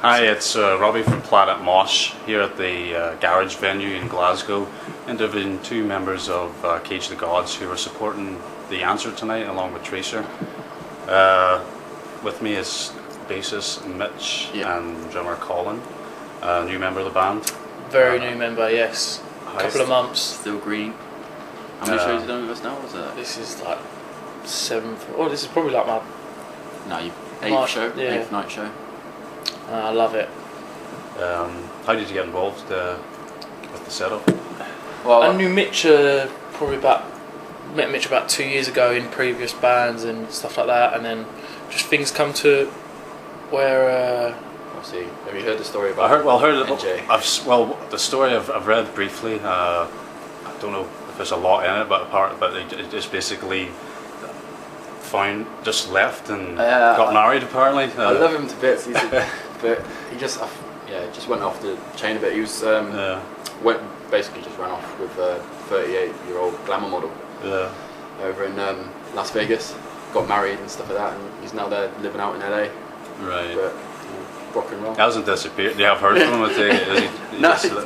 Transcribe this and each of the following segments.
Hi, it's Robbie from PlanetMosh here at the garage venue in Glasgow, interviewing two members of Cage the Gods who are supporting the answer tonight along with Tracer. With me is bassist Mitch and drummer Colin, new member of the band. Very new member, yes. Couple of months. Still green. How many shows have you done with us now? Was it? This is like 7th. Oh, this is probably like my eighth show, yeah. 8th night show. I love it. How did you get involved with the setup? Well, I knew Mitch met Mitch about 2 years ago in previous bands and stuff like that, and then just things come to where. See, have you heard the story about? The story I've read briefly. I don't know if there's a lot in it, but it just basically just left and got married apparently. I love him to bits, but he just went off the chain a bit. He was basically just ran off with a 38-year-old glamour model over in Las Vegas. Got married and stuff like that, and he's now there living out in LA. Right. But, rock and roll. He hasn't disappeared. You have heard from him?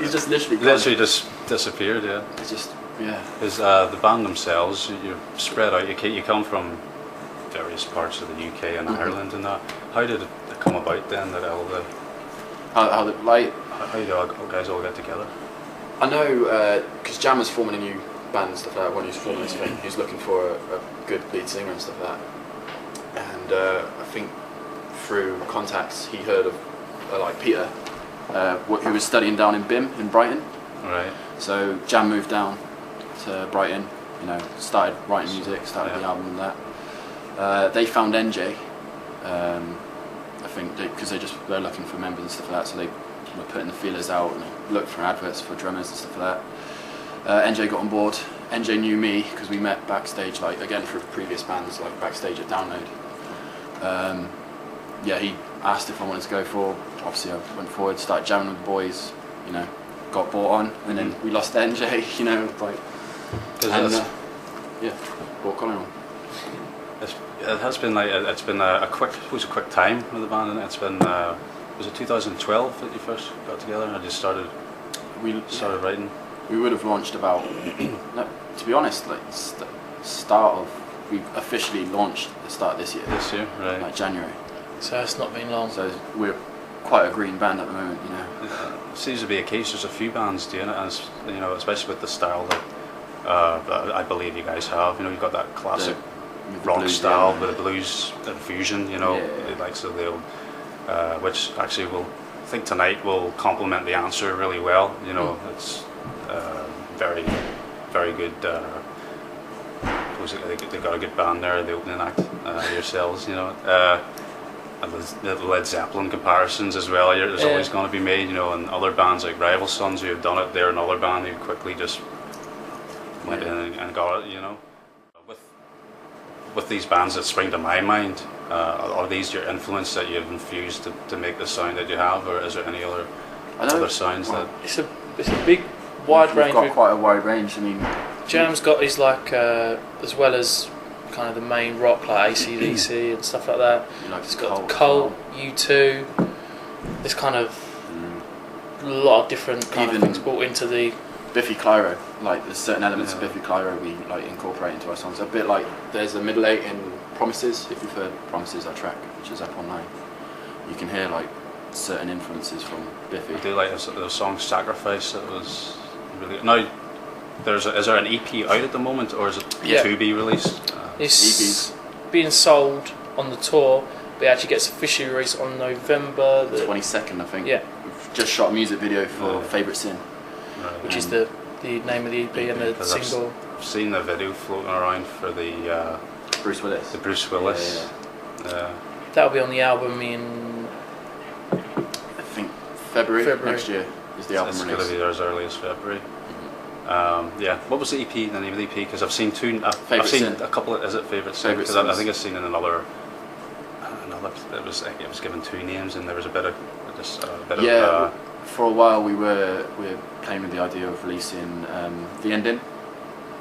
He's just literally just disappeared. Yeah. It's just Because the band themselves, you're spread out. You come from various parts of the UK and Ireland and that. How did it come about then that all the how do you guys all get together? I know because Jam was forming a new band and stuff like that when he was forming his thing. He was looking for a good lead singer and stuff like that. And I think through contacts he heard of like Peter, who was studying down in BIM in Brighton. Right. So Jam moved down to Brighton. Started writing music, started the album and that. They found NJ. I think because they're looking for members and stuff like that, so they were putting the feelers out and looked for adverts for drummers and stuff like that. NJ got on board. NJ knew me because we met backstage, like again through previous bands, like backstage at Download. He asked if I wanted to go for. Obviously, I went forward, started jamming with the boys. Got brought on, and then we lost NJ. Brought Colin on. It has been a quick time with the band, and it's been was it 2012 that you first got together and just started writing? We would have launched about to be honest, we officially launched the start of this year. This year, right? Like January. So it's not been long. So we're quite a green band at the moment, It seems to be a case. There's a few bands doing it, and especially with the style that I believe you guys have. You've got that classic rock style with a blues infusion, like so the old, which actually I think tonight will complement the answer really well. It's very, very good. They got a good band there. The opening act, yourselves, and the Led Zeppelin comparisons as well. There's always going to be made, and other bands like Rival Sons who have done it. They're another band who quickly just went in and got it, With these bands that spring to my mind, are these your influence that you've infused to make the sound that you have, or is there any other sounds that? It's a big, wide range. We've got quite a wide range. Jam's got his as well as kind of the main rock like AC/DC and stuff like that. It's got Cult, U2. There's kind of a lot of different kind of things brought into the Biffy Clyro. Like there's certain elements of Biffy Clyro we incorporate into our songs. A bit like there's a middle eight in Promises. If you've heard Promises, our track, which is up online, you can hear certain influences from Biffy. I do like the song Sacrifice. That was really now. Is there an EP out at the moment, or is it to be released? It's being sold on the tour, but it actually gets officially released on November the 22nd, I think. Yeah. We've just shot a music video for Favourite Sin, which is the name of the EP and the single. I've seen the video floating around for the Bruce Willis. The Bruce Willis. That'll be on the album in I think February. Next year is the album release. It's going to be there as early as February. What was the EP? The name of the EP? Because I've seen I've seen a couple. Is it Favourite Sin? Because I think I've seen in another. It was given two names, and there was a bit of for a while we were playing with the idea of releasing The Ending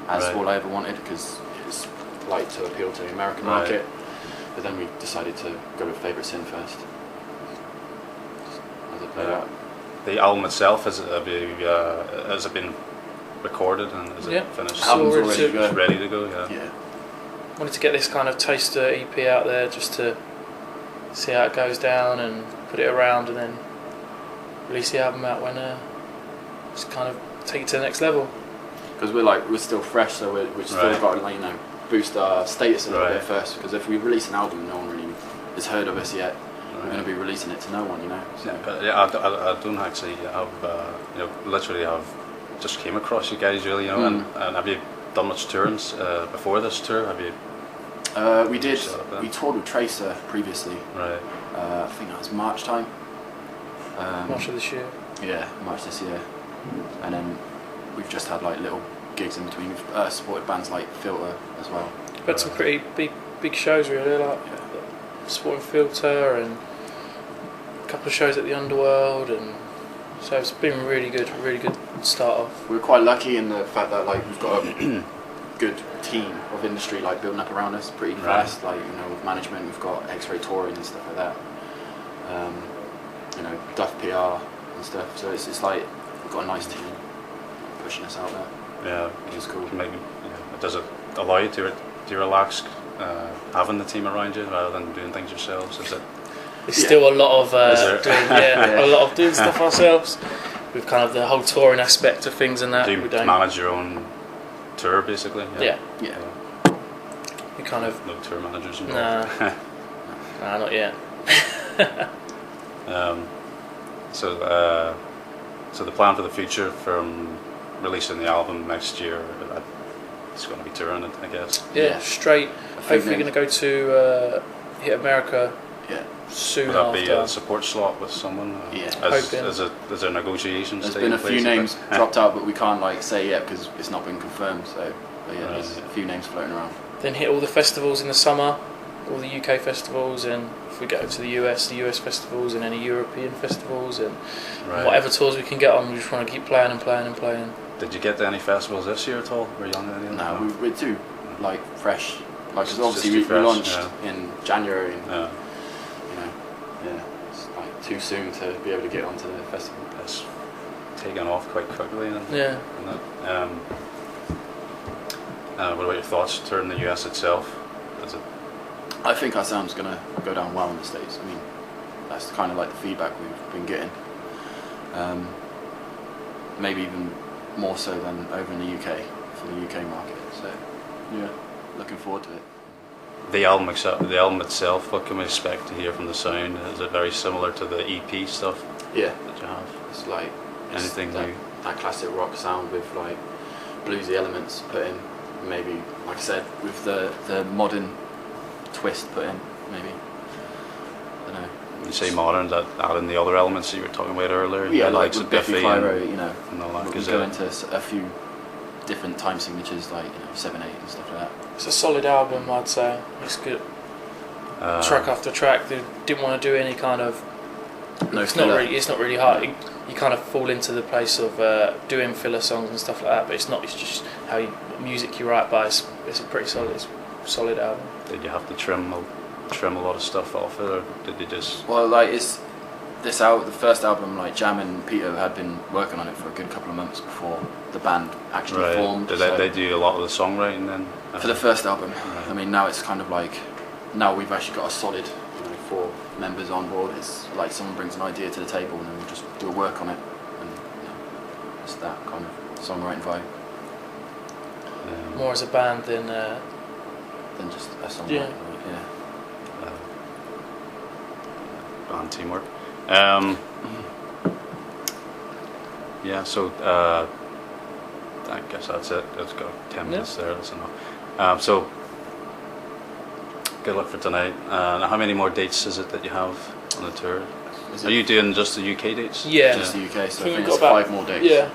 as all I ever wanted, because it was to appeal to the American market. But then we decided to go with Favourite Sin first. as it played out. The album itself, has it been recorded and is it finished? Album's ready to go. Yeah. Wanted to get this kind of taster EP out there just to see how it goes down and put it around, and then release the album out when just kind of take it to the next level. Because we're still fresh, so we're still got to boost our status a little bit first. Because if we release an album, no one really has heard of us yet. We're going to be releasing it to no one, So. I don't actually have literally have just came across you guys really, and have you done much touring before this tour? Have you? We did. We toured with Tracer previously. Right. I think that was March time. March of this year. Yeah, March this year. And then we've just had little gigs in between. We've supported bands like Filter as well. We've had some pretty big shows really, supporting Filter and a couple of shows at the Underworld, and so it's been really good start off. We're quite lucky in the fact that we've got a good team of industry building up around us pretty fast. With management, we've got X-Ray Touring and stuff like that. Duff PR and stuff. So it's we've got a nice team pushing us out there. Yeah, which is cool. Maybe does it allow you to relax having the team around you rather than doing things yourselves? Is it? It's still a lot of a lot of doing stuff ourselves. With kind of the whole touring aspect of things and that. Do you manage your own tour basically? Yeah. We kind of no tour managers involved. Nah, not yet. So the plan for the future from releasing the album next year, it's going to be touring it, I guess. Yeah, straight. Hopefully going to go to hit America. Yeah. Soon Would that after. be a support slot with someone? Is there negotiations? There's been a few names dropped out, but we can't say yet because it's not been confirmed. So, there's a few names floating around. Then hit all the festivals in the summer, all the UK festivals, and if we go to the US festivals, and any European festivals, and whatever tours we can get on. We just want to keep playing and playing and playing. Did you get to any festivals this year at all? Were you on any? No, we're too fresh. Because obviously we launched in January. And, it's too soon to be able to get onto the festival. It's taken off quite quickly. What about your thoughts touring the US itself? I think our sound's going to go down well in the States. I mean, that's kind of the feedback we've been getting. Maybe even more so than over in the UK for the UK market. So, looking forward to it. The album itself, what can we expect to hear from the sound? Is it very similar to the EP stuff? Yeah, that you have. It's anything new? That classic rock sound with bluesy elements put in. Maybe, like I said, with the modern twist put in. Maybe. I don't know. When you say modern, that adding the other elements that you were talking about earlier. Yeah, like with Biffy Clyro, and all that. We go into a few different time signatures 7/8 and stuff like that. It's a solid album, I'd say. It's good. Track after track. They didn't want to do any kind of. It's not really hard. You kind of fall into the place of doing filler songs and stuff like that, but it's not. It's just how music you write. But it's a pretty solid album. Did you have to trim a lot of stuff off it, or did you just? Well, the first album, Jam and Peter had been working on it for a good couple of months before the band actually formed. Did they do a lot of the songwriting then? For the first album. I mean, now it's kind of now we've actually got a solid 4 members on board. It's someone brings an idea to the table and then we'll just do a work on it, and it's that kind of songwriting vibe. More as a band than just a song. Band teamwork. So I guess that's it. It's got 10 minutes there. That's enough. So good luck for tonight. How many more dates is it that you have on the tour? Are you doing just the UK dates? Yeah, just the UK. So I think it's 5 more dates. Yeah,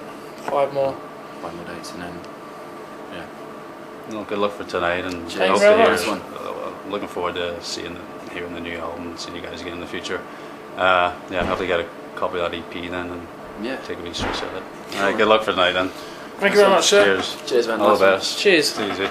5 more. 5 more dates, and then Well, good luck for tonight, and Thanks very much. Looking forward to hearing the new album, and seeing you guys again in the future. I'll have to get a copy of that EP then, and take a wee switch at it. All right, good luck for tonight then. Thank you very much, sir. Cheers. Cheers, man. All the best. Cheers. It's easy.